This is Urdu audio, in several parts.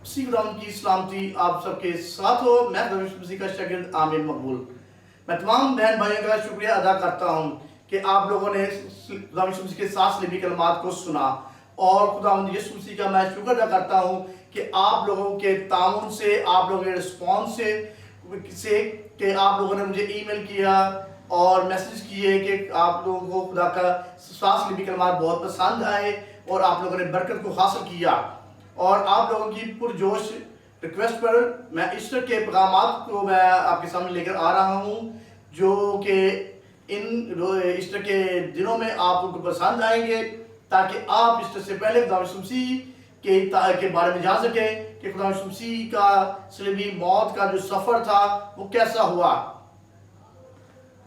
مسیح خداوند کی سلامتی آپ سب کے ساتھ ہو۔ میں مسیح کا شاگرد عامر مقبول، میں تمام بہن بھائیوں کا شکریہ ادا کرتا ہوں کہ آپ لوگوں نے خداوند مسیح کے 7 صلیبی کلمات کو سنا، اور خداوند یسوع مسیح کا میں شکر ادا کرتا ہوں کہ آپ لوگوں کے تعاون سے، آپ لوگوں کے رسپانس سے کہ آپ لوگوں نے مجھے ای میل کیا اور میسیج کیے کہ آپ لوگوں کو خدا کا 7 صلیبی کلمات بہت پسند آئے اور آپ لوگوں نے برکت کو حاصل کیا۔ اور آپ لوگوں کی پرجوش ریکویسٹ پر میں ایسٹر کے پیغامات کو میں آپ کے سامنے لے کر آ رہا ہوں، جو کہ ان ایسٹر کے دنوں میں آپ کو پسند آئیں گے، تاکہ آپ ایسٹر سے پہلے خدا یسوع مسیح کے بارے میں جان سکیں کہ خدا یسوع مسیح کا صلیبی موت کا جو سفر تھا وہ کیسا ہوا۔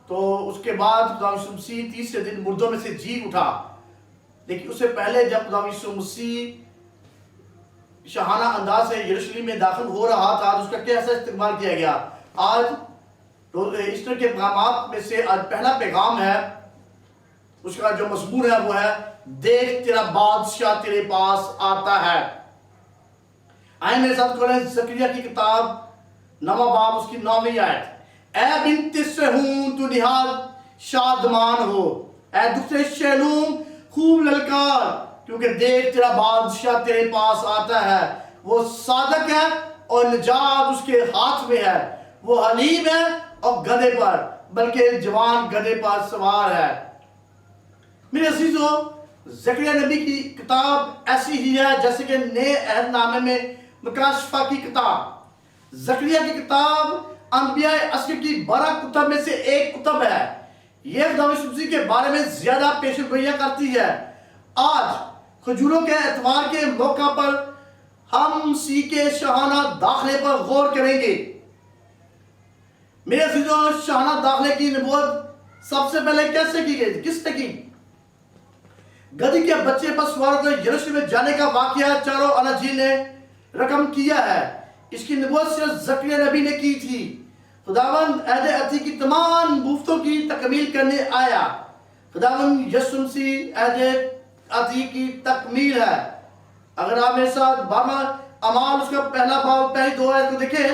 تو اس کے بعد خدا یسوع مسیح تیسرے دن مردوں میں سے جی اٹھا، لیکن اس سے پہلے جب خدا یسوع مسیح شاہانہ انداز سے یروشلم میں داخل ہو رہا تھا تو اس کا کیسا استقبال کیا گیا۔ آج ایسٹر کے پیغامات میں سے آج پہلا پیغام ہے، اس کا جو مضمون ہے وہ ہے دیکھ تیرا بادشاہ تیرے پاس آتا ہے۔ آئیں میرے ساتھ کھولیں زکریا کی کتاب 9واں باب اس کی 9ویں آیت۔ اے بنت صہیون تو نہایت شادمان ہو، اے دختر شیلوم خوب للکار، کیونکہ دیکھ تیرا بادشاہ تیرے پاس آتا ہے، وہ صادق ہے اور نجات اس کے ہاتھ میں ہے، وہ حلیم ہے اور گدھے پر، بلکہ جوان گدھے پر سوار ہے۔ میرے عزیزو، زکریا نبی کی کتاب ایسی ہی ہے جیسے کہ نئے عہد نامے میں مکاشفہ کی کتاب۔ زکریا کی کتاب انبیاء اصغر کی 12 کتب میں سے ایک کتب ہے۔ یہ خدا یسوع مسیح کے بارے میں زیادہ پیش گوئیاں کرتی ہے۔ آج کھجوروں کے اتوار کے موقع پر ہم مسیح کے شاہانہ داخلے پر غور کریں گے۔ میرے عزیزوں، شاہانہ داخلے کی نبوت سب سے پہلے کیسے کی گئی؟ کس نے کی؟ گدھی کے بچے پر سوار ہو کر یروشلم میں جانے کا واقعہ چاروں اناجیل نے رقم کیا ہے۔ اس کی نبوت صرف زکریا نبی نے کی تھی۔ خداوند عہد عتیق کی تمام نبوتوں کی تکمیل کرنے آیا۔ خداوند یسوع مسیح عہد عتیق کی تکمیل ہے۔ اگر آپ میرے ساتھ 12 اعمال اس کا پہلا باب پہلی 2 آیت کو دیکھیں،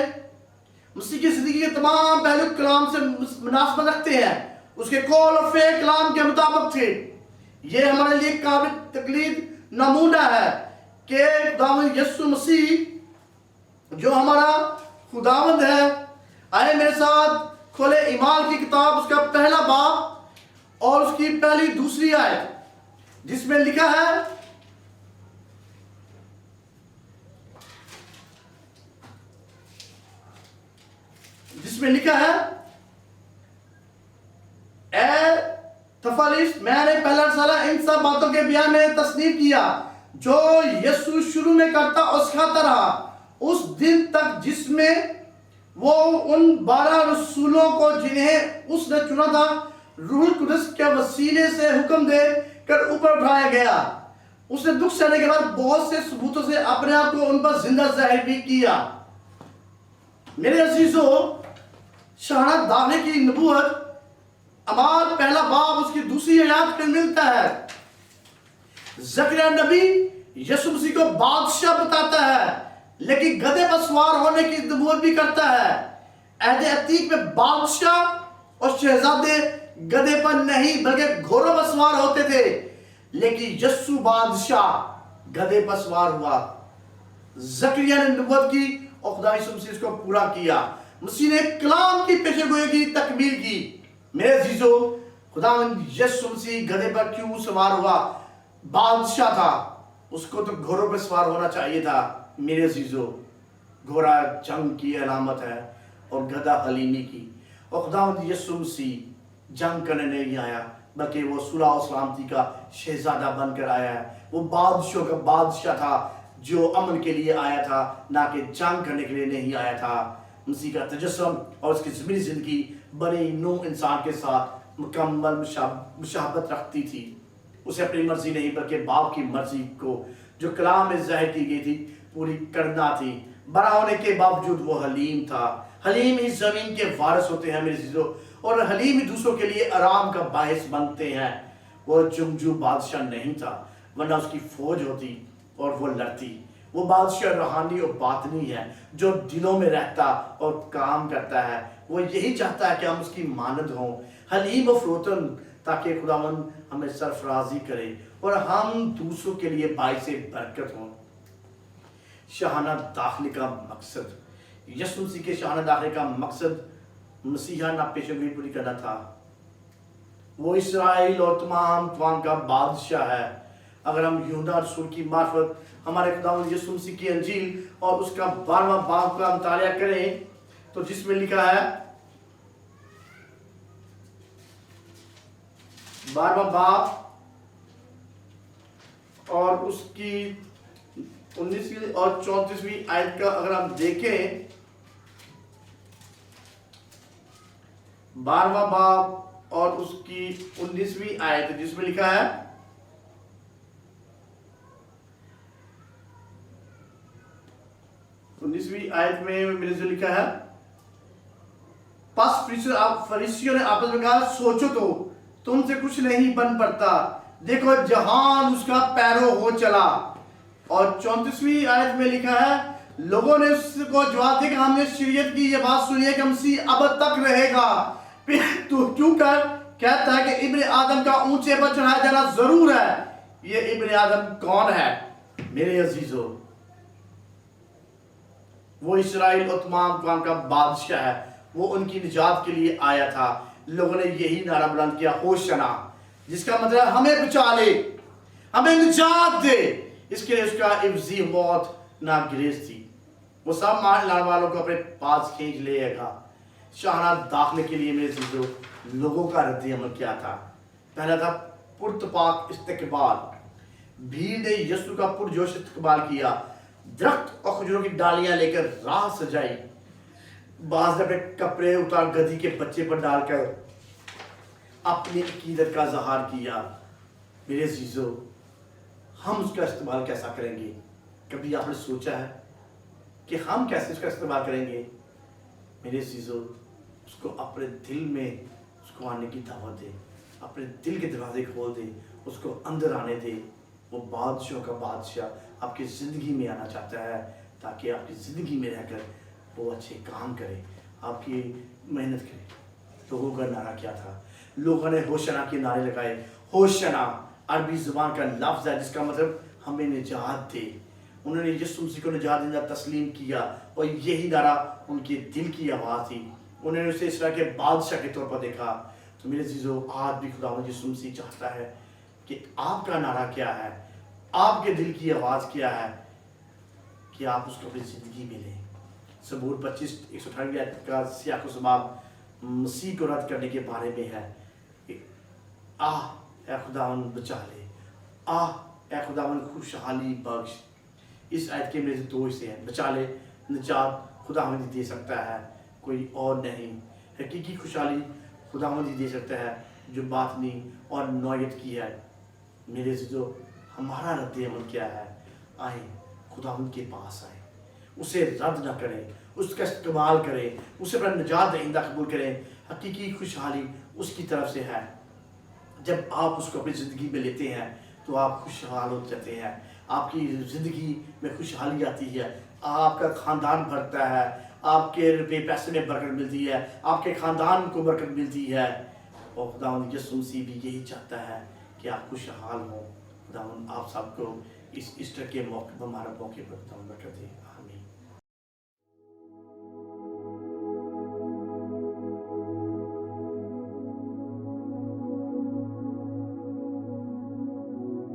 مسیح کی زندگی کے تمام پہلو کلام سے مناسبت رکھتے ہیں، اس کے قول اور فعل کلام کے مطابق تھے۔ یہ ہمارے لیے قابل تقلید نمونہ ہے کہ خداوند یسوع مسیح جو ہمارا خداوند ہے۔ آئے میرے ساتھ کھولے اعمال کی کتاب اس کا پہلا باب اور اس کی پہلی 2 آیت، جس میں لکھا ہے، اے تفلیس، میں نے پہلا رسالہ ان سب باتوں کے بیان میں تصنیف کیا جو یسوع شروع میں کرتا اور سکھاتا رہا اس دن تک جس میں وہ ان 12 رسولوں کو جنہیں اس نے چنا تھا روح القدس کے وسیلے سے حکم دے کر اوپر اٹھایا گیا۔ اس نے دکھ سہنے کے بعد بہت سے ثبوتوں سے اپنے آپ کو ان پر زندہ ظاہر بھی کیا۔ میرے عزیزو، شاہانہ داخلے کی نبوت اعمال پہلا باب اس کی 2 آیات میں ملتا ہے۔ زکریا نبی یسوع مسیح کو بادشاہ بتاتا ہے، لیکن گدھے پر سوار ہونے کی نبوت بھی کرتا ہے۔ عہد عتیق میں بادشاہ اور شہزادے گدھے پر نہیں بلکہ گھوڑوں پر سوار ہوتے تھے، لیکن یسوع بادشاہ گدھے پر سوار ہوا۔ زکریا نے نبوت کی اور خدا یسوع مسیح اس کو پورا کیا۔ مسیح نے کلام کی پیشن گوئی کی تکمیل کی۔ میرے عزیزو، خداوند یسوع مسیح گدھے پر کیوں سوار ہوا؟ بادشاہ تھا، اس کو تو گھوڑوں پر سوار ہونا چاہیے تھا۔ میرے عزیزو، گھوڑا جنگ کی علامت ہے اور گدھا حلیمی کی، اور خداوند یسوع مسیح جنگ کرنے نہیں آیا بلکہ وہ صلح و سلامتی کا شہزادہ بن کر آیا ہے۔ وہ بادشاہوں کا بادشاہ تھا جو امن کے لیے آیا تھا، نہ کہ جنگ کرنے کے لیے نہیں آیا تھا۔ مسیح کا تجسم اور اس کی زمینی زندگی بنی نوع انسان کے ساتھ مکمل مشابہت رکھتی تھی۔ اسے اپنی مرضی نہیں بلکہ باپ کی مرضی کو جو کلام میں ظاہر کی گئی تھی پوری کرنا تھی۔ بڑا ہونے کے باوجود وہ حلیم تھا۔ حلیم ہی زمین کے وارث ہوتے ہیں میرے عزیزو، اور حلیم ہی دوسروں کے لیے آرام کا باعث بنتے ہیں۔ وہ جنگجو بادشاہ نہیں تھا، ورنہ اس کی فوج ہوتی اور وہ لڑتی۔ وہ بادشاہ روحانی اور باطنی ہے جو دلوں میں رہتا اور کام کرتا ہے. وہ یہی چاہتا ہے کہ ہم اس کی مانند ہوں، حلیم و فروتن، تاکہ خداوند ہمیں سرفرازی کرے اور ہم دوسروں کے لیے باعث برکت ہوں. شاہانہ داخلے کا مقصد، یسوع مسیح کے شاہانہ داخلے کا مقصد مسیحانہ پیشن گوئی پوری کرنا تھا. وہ اسرائیل اور تمام کا بادشاہ ہے. اگر ہم یوحنا رسول کی معرفت ہمارے خداوند یسوع مسیح کی انجیل اور اس کا 12واں باب کا مطالعہ کریں تو جس میں لکھا ہے 12واں باب اور اس کی 19ویں اور 34ویں آیت کا اگر ہم دیکھیں، 12واں باب اور اس کی 19ویں آیت جس میں لکھا ہے 19ویں آیت میں میرے سے لکھا ہے، پس فریسیوں نے آپس میں کہا سوچو تو تم سے کچھ نہیں بن پڑتا، دیکھو جہان اس کا پیرو ہو چلا. اور 34ویں آیت میں لکھا ہے، لوگوں نے اس کو جواب دیا کہ ہم نے شریعت کی یہ بات سنی ہے کہ مسیح اب تک رہے گا، پھر تو کیوں کہتا ہے کہ ابن آدم کا اونچے پر چڑھایا جانا ضرور ہے. یہ ابن آدم کون ہے میرے عزیزو؟ وہ اسرائیل اور تمام اقوام کا بادشاہ ہے. وہ ان کی نجات کے لیے آیا تھا. لوگوں نے یہی نعرہ بلند کیا، ہوشنا، جس کا مطلب ہمیں بچا لے، ہمیں نجات دے. اس کے لیے اس کا عوضی موت ناگریز تھی. وہ سب مان والوں کو اپنے پاس کھینچ لے گا. شاہانہ داخلے کے لیے میرے سمجھو لوگوں کا رد عمل کیا تھا. پہلا تھا پرتپاک استقبال. بھیڑ نے یسوع کا پرجوش استقبال کیا. درخت اور کھجوروں کی ڈالیاں لے کر راہ سجائی. بعض نے اپنے کپڑے اتار گدھی کے بچے پر ڈال کر اپنی عقیدت کا اظہار کیا. میرے عزیزو، ہم اس کا استعمال کیسا کریں گے؟ کبھی آپ نے سوچا ہے کہ ہم کیسے اس کا استعمال کریں گے؟ میرے عزیزو، اس کو اپنے دل میں اس کو آنے کی دعوت دے، اپنے دل کے دروازے کھول دے، اس کو اندر آنے دے. وہ بادشاہوں کا بادشاہ آپ کی زندگی میں آنا چاہتا ہے تاکہ آپ کی زندگی میں رہ کر وہ اچھے کام کرے، آپ کی محنت کرے. لوگوں کا نعرہ کیا تھا؟ لوگوں نے ہوشنا کے نعرے لگائے. ہوشنا عربی زبان کا لفظ ہے جس کا مطلب ہمیں نجات دے. انہوں نے یسوع مسیح کو نجات دینا تسلیم کیا اور یہی نعرہ ان کے دل کی آواز تھی. انہوں نے اسے اسرائیل کے بادشاہ کے طور پر دیکھا. تو میرے عزیزو، آج بھی خداوند یسوع مسیح چاہتا ہے کہ آپ کا نعرہ کیا ہے، آپ کے دل کی آواز کیا ہے، کہ آپ اس کو اپنی زندگی میں لیں. زبور 25:128 کا سیاق و سباب مسیح کو رد کرنے کے بارے میں ہے. آہ اے خداوند بچا لے، آہ اے خداوند خوشحالی بخش. اس آیت کے میرے دو حصے ہیں. بچا لے، نجات خداوند ہی دے سکتا ہے، کوئی اور نہیں. حقیقی خوشحالی خداوند ہی دے سکتا ہے جو باطنی اور نوعیت کی ہے. میرے عزیزو، ہمارا رد عمل کیا ہے؟ آئیں خداوند کے پاس آئیں، اسے رد نہ کریں، اس کا استعمال کریں، اسے اپنا نجات دہندہ قبول کریں. حقیقی خوشحالی اس کی طرف سے ہے. جب آپ اس کو اپنی زندگی میں لیتے ہیں تو آپ خوشحال ہو جاتے ہیں. آپ کی زندگی میں خوشحالی آتی ہے، آپ کا خاندان بڑھتا ہے، آپ کے روپے پیسے میں برکت ملتی ہے، آپ کے خاندان کو برکت ملتی ہے. اور خداوند یسوع مسیح بھی یہی چاہتا ہے کہ آپ خوشحال ہوں. خداوند آپ سب کو اس ایسٹر کے موقع پر، ہمارا موقع پر خداوند برکت دے.